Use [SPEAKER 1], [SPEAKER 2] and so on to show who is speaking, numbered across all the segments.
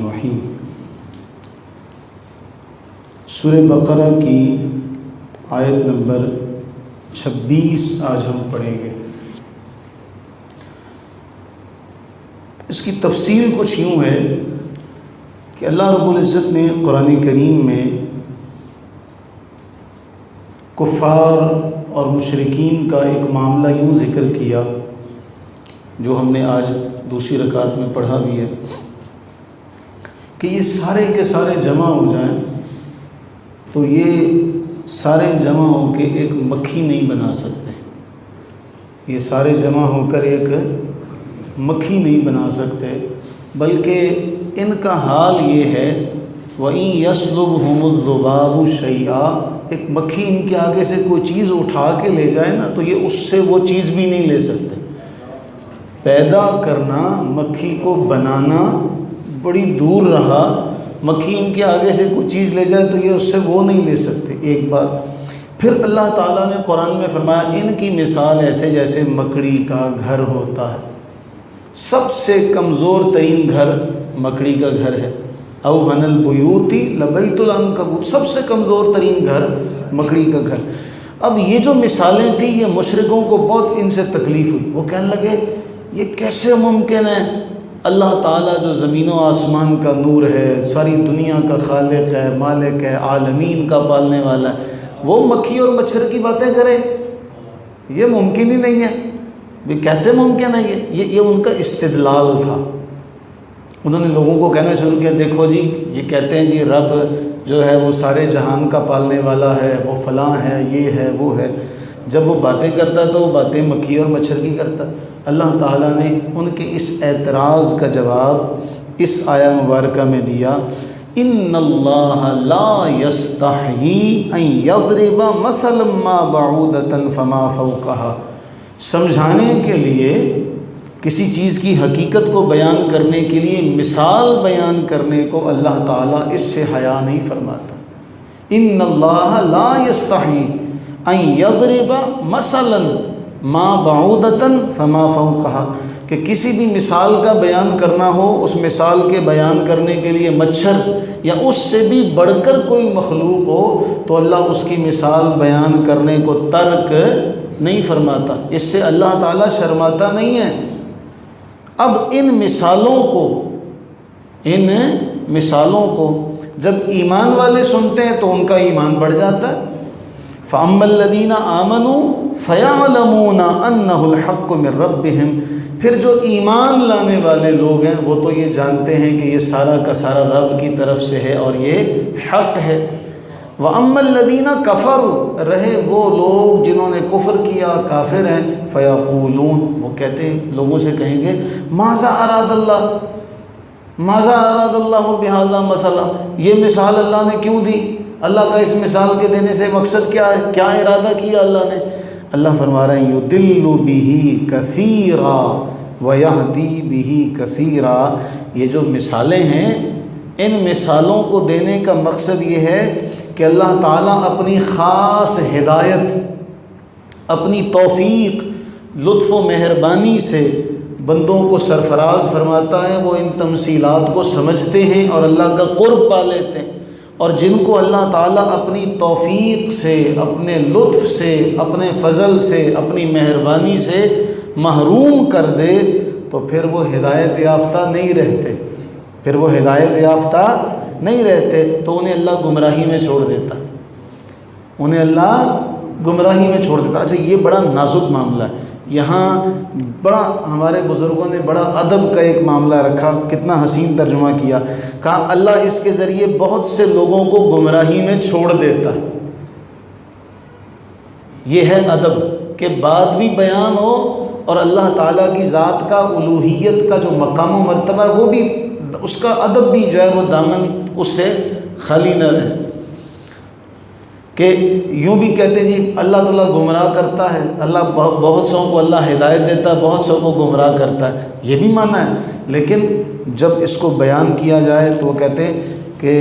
[SPEAKER 1] الرحیم۔ سورہ بقرہ کی آیت نمبر 26 آج ہم پڑھیں گے۔ اس کی تفصیل کچھ یوں ہے کہ اللہ رب العزت نے قرآن کریم میں کفار اور مشرکین کا ایک معاملہ یوں ذکر کیا جو ہم نے آج دوسری رکعت میں پڑھا بھی ہے کہ یہ سارے کے سارے جمع ہو جائیں تو یہ سارے جمع ہو کے ایک مکھی نہیں بنا سکتے، یہ سارے جمع ہو کر ایک مکھی نہیں بنا سکتے، بلکہ ان کا حال یہ ہے وَإِن يَسْلُبْهُمُ الذُّبَابُ شَيْئًا، ایک مکھی ان کے آگے سے کوئی چیز اٹھا کے لے جائے نا تو یہ اس سے وہ چیز بھی نہیں لے سکتے۔ پیدا کرنا، مکھی کو بنانا بڑی دور رہا، مکھی ان کے آگے سے کوئی چیز لے جائے تو یہ اس سے وہ نہیں لے سکتے، ایک بات۔ پھر اللہ تعالیٰ نے قرآن میں فرمایا ان کی مثال ایسے جیسے مکڑی کا گھر ہوتا ہے، سب سے کمزور ترین گھر مکڑی کا گھر ہے، اوہن البیوت لبیت العنکبوت، سب سے کمزور ترین گھر مکڑی کا گھر۔ اب یہ جو مثالیں تھیں یہ مشرکوں کو بہت ان سے تکلیف ہوئی، وہ کہنے لگے یہ کیسے ممکن ہے، اللہ تعالیٰ جو زمین و آسمان کا نور ہے، ساری دنیا کا خالق ہے، مالک ہے، عالمین کا پالنے والا ہے، وہ مکھی اور مچھر کی باتیں کرے، یہ ممکن ہی نہیں ہے، یہ کیسے ممکن ہے؟ یہ ان کا استدلال تھا۔ انہوں نے لوگوں کو کہنا شروع کیا دیکھو جی یہ کہتے ہیں جی رب جو ہے وہ سارے جہان کا پالنے والا ہے، وہ فلاں ہے، یہ ہے، وہ ہے، جب وہ باتیں کرتا تو وہ باتیں مکھی اور مچھر کی کرتا۔ اللہ تعالیٰ نے ان کے اس اعتراض کا جواب اس آیہ مبارکہ میں دیا، ان اللہ لا یستحیی ان یضرب مثلا ما بعودۃ فما فوقہا، سمجھانے کے لیے، کسی چیز کی حقیقت کو بیان کرنے کے لیے مثال بیان کرنے کو اللہ تعالیٰ اس سے حیا نہیں فرماتا۔ ان اللہ لا یستحیی ان یضرب مثلا ما بعودۃ فما فوقہا، کہ کسی بھی مثال کا بیان کرنا ہو، اس مثال کے بیان کرنے کے لیے مچھر یا اس سے بھی بڑھ کر کوئی مخلوق ہو تو اللہ اس کی مثال بیان کرنے کو ترک نہیں فرماتا، اس سے اللہ تعالیٰ شرماتا نہیں ہے۔ اب ان مثالوں کو جب ایمان والے سنتے ہیں تو ان کا ایمان بڑھ جاتا ہے۔ فَأَمَّا الَّذِينَ آمَنُوا فَيَعْلَمُونَ أَنَّهُ الْحَقُّ مِن رَّبِّهِمْ، پھر جو ایمان لانے والے لوگ ہیں وہ تو یہ جانتے ہیں کہ یہ سارا کا سارا رب کی طرف سے ہے اور یہ حق ہے۔ وَأَمَّا الَّذِينَ كَفَرُوا، رہے وہ لوگ جنہوں نے کفر کیا، کافر ہیں، فَيَقُولُونَ، وہ کہتے ہیں، لوگوں سے کہیں گے ماذا اراد اللہ، ماذا اراد اللہ بہذا مثلا، یہ مثال اللہ نے کیوں دی، اللہ کا اس مثال کے دینے سے مقصد کیا ہے، کیا ارادہ کیا اللہ نے؟ اللہ فرما رہے ہیں یُضِلُّ بِهِ كَثِيرًا وَيَهْدِي بِهِ كَثِيرًا، یہ جو مثالیں ہیں ان مثالوں کو دینے کا مقصد یہ ہے کہ اللہ تعالیٰ اپنی خاص ہدایت، اپنی توفیق، لطف و مہربانی سے بندوں کو سرفراز فرماتا ہے، وہ ان تمثیلات کو سمجھتے ہیں اور اللہ کا قرب پا لیتے ہیں، اور جن کو اللہ تعالیٰ اپنی توفیق سے، اپنے لطف سے، اپنے فضل سے، اپنی مہربانی سے محروم کر دے تو پھر وہ ہدایت یافتہ نہیں رہتے، پھر وہ ہدایت یافتہ نہیں رہتے، تو انہیں اللہ گمراہی میں چھوڑ دیتا، انہیں اللہ گمراہی میں چھوڑ دیتا۔ اچھا یہ بڑا نازک معاملہ ہے، یہاں بڑا ہمارے بزرگوں نے بڑا ادب کا ایک معاملہ رکھا، کتنا حسین ترجمہ کیا، کہا اللہ اس کے ذریعے بہت سے لوگوں کو گمراہی میں چھوڑ دیتا ہے۔ یہ ہے ادب کہ بات بھی بیان ہو اور اللہ تعالیٰ کی ذات کا، الوہیت کا جو مقام و مرتبہ ہے وہ بھی، اس کا ادب بھی جو ہے وہ دامن اس سے خالی نہ رہے، کہ یوں بھی کہتے ہیں جی اللہ تعالیٰ گمراہ کرتا ہے، اللہ بہت سو کو اللہ ہدایت دیتا ہے، بہت سو کو گمراہ کرتا ہے، یہ بھی مانا ہے، لیکن جب اس کو بیان کیا جائے تو وہ کہتے ہیں کہ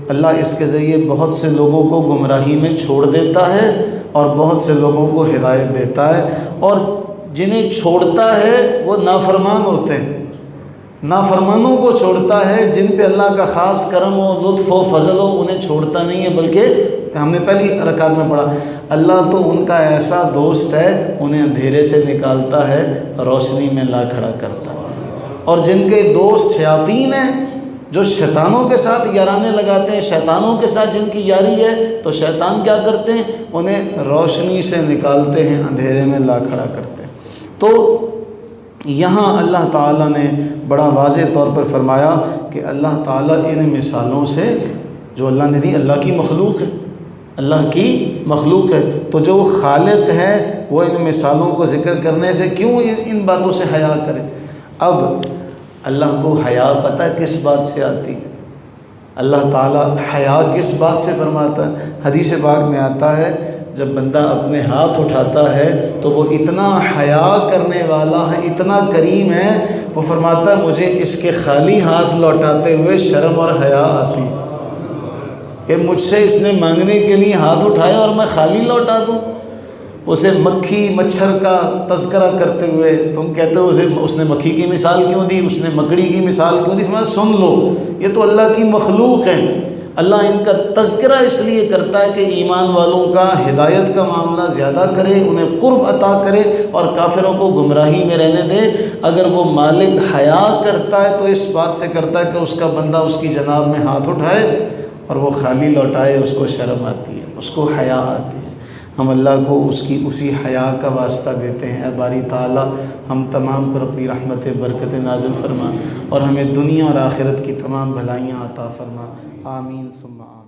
[SPEAKER 1] اللہ اس کے ذریعے بہت سے لوگوں کو گمراہی میں چھوڑ دیتا ہے اور بہت سے لوگوں کو ہدایت دیتا ہے، اور جنہیں چھوڑتا ہے وہ نافرمان ہوتے ہیں، نافرمانوں کو چھوڑتا ہے، جن پہ اللہ کا خاص کرم و لطف و فضل ہو انہیں چھوڑتا نہیں ہے، بلکہ ہم نے پہلی رکعت میں پڑھا اللہ تو ان کا ایسا دوست ہے انہیں اندھیرے سے نکالتا ہے، روشنی میں لا کھڑا کرتا ہے۔ اور جن کے دوست شیاطین ہیں، جو شیطانوں کے ساتھ یارانے لگاتے ہیں، شیطانوں کے ساتھ جن کی یاری ہے، تو شیطان کیا کرتے ہیں؟ انہیں روشنی سے نکالتے ہیں، اندھیرے میں لا کھڑا کرتے ہیں۔ تو یہاں اللہ تعالیٰ نے بڑا واضح طور پر فرمایا کہ اللہ تعالیٰ ان مثالوں سے جو اللہ نے دی، اللہ کی مخلوق ہے، اللہ کی مخلوق ہے، تو جو خالق ہے وہ ان مثالوں کو ذکر کرنے سے کیوں ان باتوں سے حیا کرے؟ اب اللہ کو حیا پتہ کس بات سے آتی ہے؟ اللہ تعالیٰ حیا کس بات سے فرماتا ہے؟ حدیث پاک میں آتا ہے جب بندہ اپنے ہاتھ اٹھاتا ہے تو وہ اتنا حیا کرنے والا ہے، اتنا کریم ہے، وہ فرماتا ہے مجھے اس کے خالی ہاتھ لوٹاتے ہوئے شرم اور حیا آتی کہ مجھ سے اس نے مانگنے کے لیے ہاتھ اٹھایا اور میں خالی لوٹا دوں۔ اسے مکھی مچھر کا تذکرہ کرتے ہوئے تم کہتے ہو اس نے مکھی کی مثال کیوں دی، اس نے مکڑی کی مثال کیوں دی؟ فرمایا سن لو، یہ تو اللہ کی مخلوق ہے، اللہ ان کا تذکرہ اس لیے کرتا ہے کہ ایمان والوں کا ہدایت کا معاملہ زیادہ کرے، انہیں قرب عطا کرے اور کافروں کو گمراہی میں رہنے دے۔ اگر وہ مالک حیا کرتا ہے تو اس بات سے کرتا ہے کہ اس کا بندہ اس کی جناب میں ہاتھ اٹھائے اور وہ خالی لوٹائے، اس کو شرم آتی ہے، اس کو حیا آتی ہے۔ ہم اللہ کو اس کی اسی حیا کا واسطہ دیتے ہیں۔ اے باری تعالیٰ ہم تمام پر اپنی رحمت برکت نازل فرما اور ہمیں دنیا اور آخرت کی تمام بھلائیاں عطا فرما، آمین ثم آمین۔